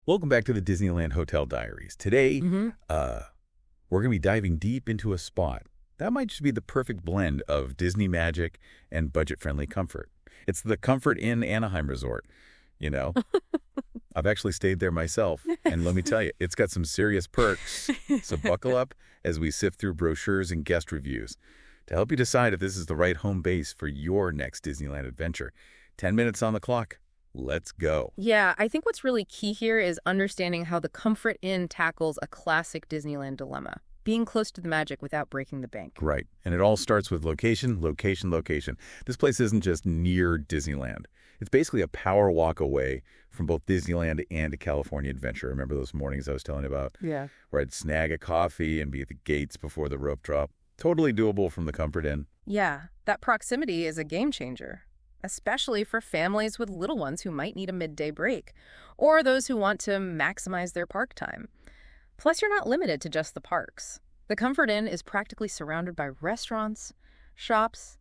Welcome back to the Disneyland Hotel Diaries. Today, hmm we're going to be diving deep into a spot that might just be the perfect blend of Disney magic and budget-friendly comfort. It's the Comfort Inn Anaheim Resort. You know, I've actually stayed there myself, and let me tell you, it's got some serious perks. So buckle up as we sift through brochures and guest reviews to help you decide if this is the right home base for your next Disneyland adventure. 10 minutes on the clock. Let's go. Yeah, I think what's really key here is understanding how the Comfort Inn tackles a classic Disneyland dilemma, being close to the magic without breaking the bank. Right. And it all starts with location, location, location. This place isn't just near Disneyland. It's basically a power walk away from both Disneyland and a California Adventure. Remember those mornings I was telling you about? Yeah. Where I'd snag a coffee and be at the gates before the rope drop. Totally doable from the Comfort Inn. Yeah, that proximity is a game changer, especially for families with little ones who might need a midday break, or those who want to maximize their park time. Plus, you're not limited to just the parks. The Comfort Inn is practically surrounded by restaurants, shops,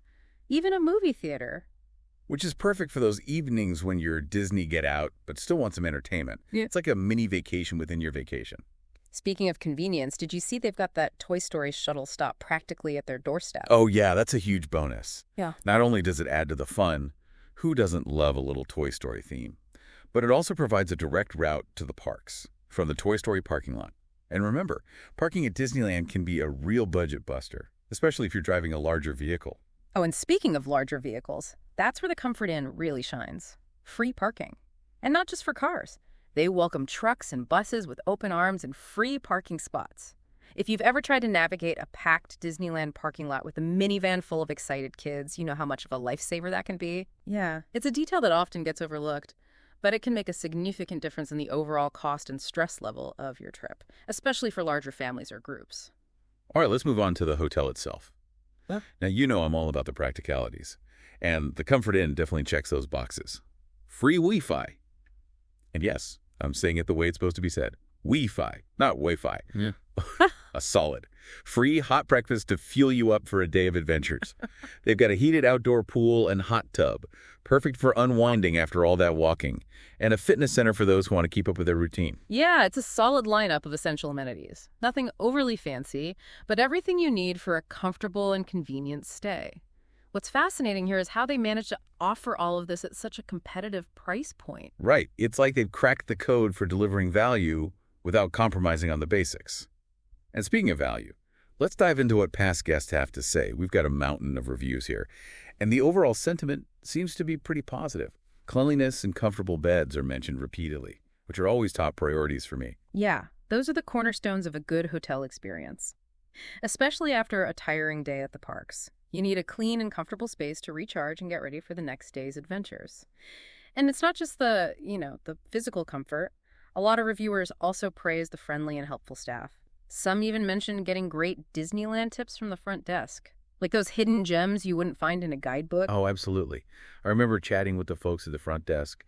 even a movie theater. Which is perfect for those evenings when you're Disney get out, but still want some entertainment. Yeah. It's like a mini vacation within your vacation. Speaking of convenience, did you see they've got that Toy Story shuttle stop practically at their doorstep? Oh yeah, that's a huge bonus. Yeah. Not only does it add to the fun, who doesn't love a little Toy Story theme? But it also provides a direct route to the parks from the Toy Story parking lot. And remember, parking at Disneyland can be a real budget buster, especially if you're driving a larger vehicle. Oh, and speaking of larger vehicles, that's where the Comfort Inn really shines. Free parking. And not just for cars. They welcome trucks and buses with open arms and free parking spots. If you've ever tried to navigate a packed Disneyland parking lot with a minivan full of excited kids, you know how much of a lifesaver that can be? Yeah, it's a detail that often gets overlooked, but it can make a significant difference in the overall cost and stress level of your trip, especially for larger families or groups. All right, let's move on to the hotel itself. Yeah. Now, you know I'm all about the practicalities, and the Comfort Inn definitely checks those boxes. Free Wi-Fi. And yes, I'm saying it the way it's supposed to be said. Wi-Fi, not Wi-Fi. Yeah. A solid. Free hot breakfast to fuel you up for a day of adventures. They've got a heated outdoor pool and hot tub, perfect for unwinding after all that walking, and a fitness center for those who want to keep up with their routine. Yeah, it's a solid lineup of essential amenities. Nothing overly fancy, but everything you need for a comfortable and convenient stay. What's fascinating here is how they managed to offer all of this at such a competitive price point. Right. It's like they've cracked the code for delivering value without compromising on the basics. And speaking of value, let's dive into what past guests have to say. We've got a mountain of reviews here, and the overall sentiment seems to be pretty positive. Cleanliness and comfortable beds are mentioned repeatedly, which are always top priorities for me. Yeah, those are the cornerstones of a good hotel experience, especially after a tiring day at the parks. You need a clean and comfortable space to recharge and get ready for the next day's adventures. And it's not just the physical comfort. A lot of reviewers also praise the friendly and helpful staff. Some even mention getting great Disneyland tips from the front desk, like those hidden gems you wouldn't find in a guidebook. Oh, absolutely. I remember chatting with the folks at the front desk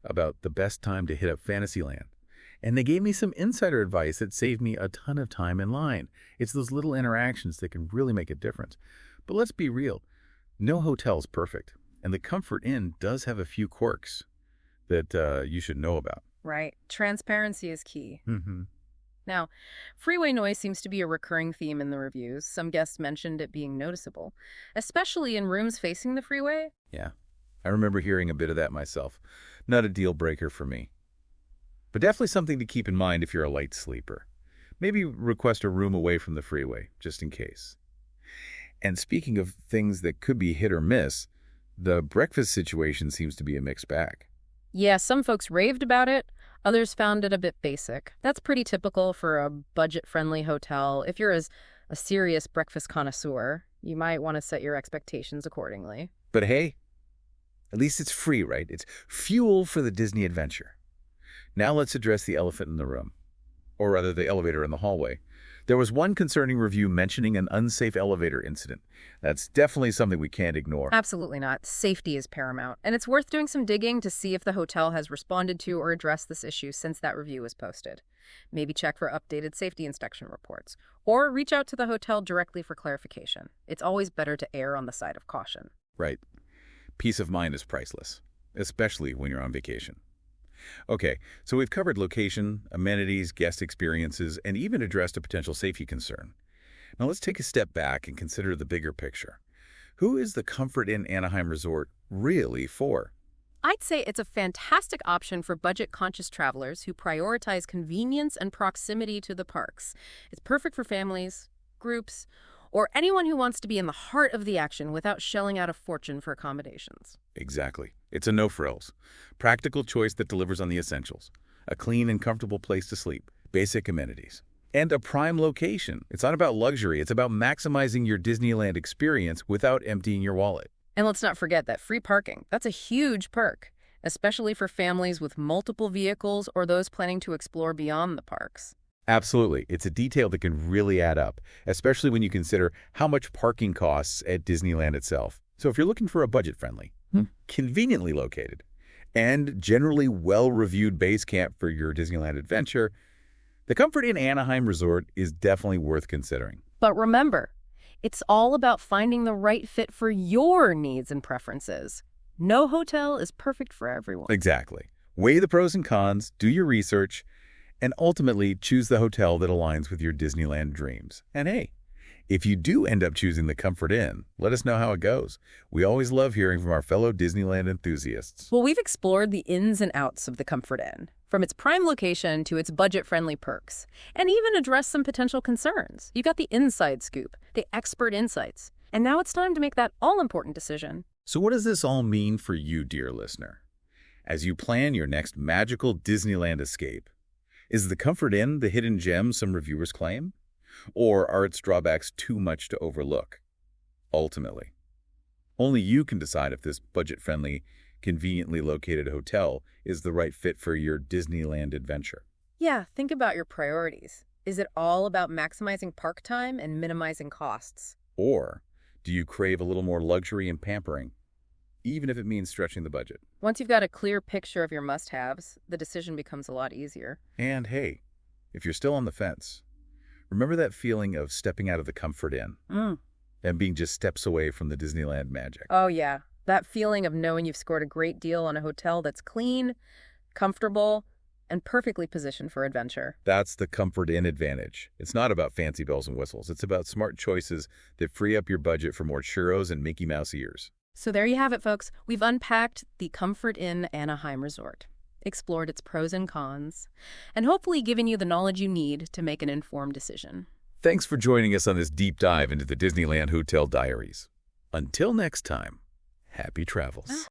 about the best time to hit up Fantasyland. And they gave me some insider advice that saved me a ton of time in line. It's those little interactions that can really make a difference. But let's be real. No hotel's perfect. And the Comfort Inn does have a few quirks that you should know about. Right. Transparency is key. Mm-hmm. Now, freeway noise seems to be a recurring theme in the reviews. Some guests mentioned it being noticeable, especially in rooms facing the freeway. Yeah, I remember hearing a bit of that myself. Not a deal breaker for me. But definitely something to keep in mind if you're a light sleeper. Maybe request a room away from the freeway, just in case. And speaking of things that could be hit or miss, the breakfast situation seems to be a mixed bag. Yeah, some folks raved about it. Others found it a bit basic. That's pretty typical for a budget-friendly hotel. If you're a serious breakfast connoisseur, you might want to set your expectations accordingly. But hey, at least it's free, right? It's fuel for the Disney adventure. Now let's address the elephant in the room, or rather the elevator in the hallway. There was one concerning review mentioning an unsafe elevator incident. That's definitely something we can't ignore. Absolutely not. Safety is paramount, and it's worth doing some digging to see if the hotel has responded to or addressed this issue since that review was posted. Maybe check for updated safety inspection reports, or reach out to the hotel directly for clarification. It's always better to err on the side of caution. Right. Peace of mind is priceless, especially when you're on vacation. Okay, so we've covered location, amenities, guest experiences, and even addressed a potential safety concern. Now let's take a step back and consider the bigger picture. Who is the Comfort Inn Anaheim Resort really for? I'd say it's a fantastic option for budget-conscious travelers who prioritize convenience and proximity to the parks. It's perfect for families, groups, or anyone who wants to be in the heart of the action without shelling out a fortune for accommodations. Exactly. It's a no-frills. Practical choice that delivers on the essentials. A clean and comfortable place to sleep. Basic amenities. And a prime location. It's not about luxury. It's about maximizing your Disneyland experience without emptying your wallet. And let's not forget that free parking. That's a huge perk, especially for families with multiple vehicles or those planning to explore beyond the parks. Absolutely. It's a detail that can really add up, especially when you consider how much parking costs at Disneyland itself. So if you're looking for a budget-friendly, conveniently located, and generally well-reviewed base camp for your Disneyland adventure, the Comfort Inn Anaheim Resort is definitely worth considering. But remember, it's all about finding the right fit for your needs and preferences. No hotel is perfect for everyone. Exactly. Weigh the pros and cons, do your research, and ultimately choose the hotel that aligns with your Disneyland dreams. And hey, if you do end up choosing the Comfort Inn, let us know how it goes. We always love hearing from our fellow Disneyland enthusiasts. Well, we've explored the ins and outs of the Comfort Inn, from its prime location to its budget-friendly perks, and even addressed some potential concerns. You got the inside scoop, the expert insights, and now it's time to make that all-important decision. So what does this all mean for you, dear listener? As you plan your next magical Disneyland escape, is the Comfort Inn the hidden gem some reviewers claim? Or are its drawbacks too much to overlook? Ultimately, only you can decide if this budget-friendly, conveniently located hotel is the right fit for your Disneyland adventure. Yeah, think about your priorities. Is it all about maximizing park time and minimizing costs? Or do you crave a little more luxury and pampering, even if it means stretching the budget? Once you've got a clear picture of your must-haves, the decision becomes a lot easier. And hey, if you're still on the fence, remember that feeling of stepping out of the Comfort Inn and being just steps away from the Disneyland magic? Oh, yeah. That feeling of knowing you've scored a great deal on a hotel that's clean, comfortable, and perfectly positioned for adventure. That's the Comfort Inn advantage. It's not about fancy bells and whistles. It's about smart choices that free up your budget for more churros and Mickey Mouse ears. So there you have it, folks. We've unpacked the Comfort Inn Anaheim Resort, explored its pros and cons, and hopefully given you the knowledge you need to make an informed decision. Thanks for joining us on this deep dive into the Disneyland Hotel Diaries. Until next time, happy travels.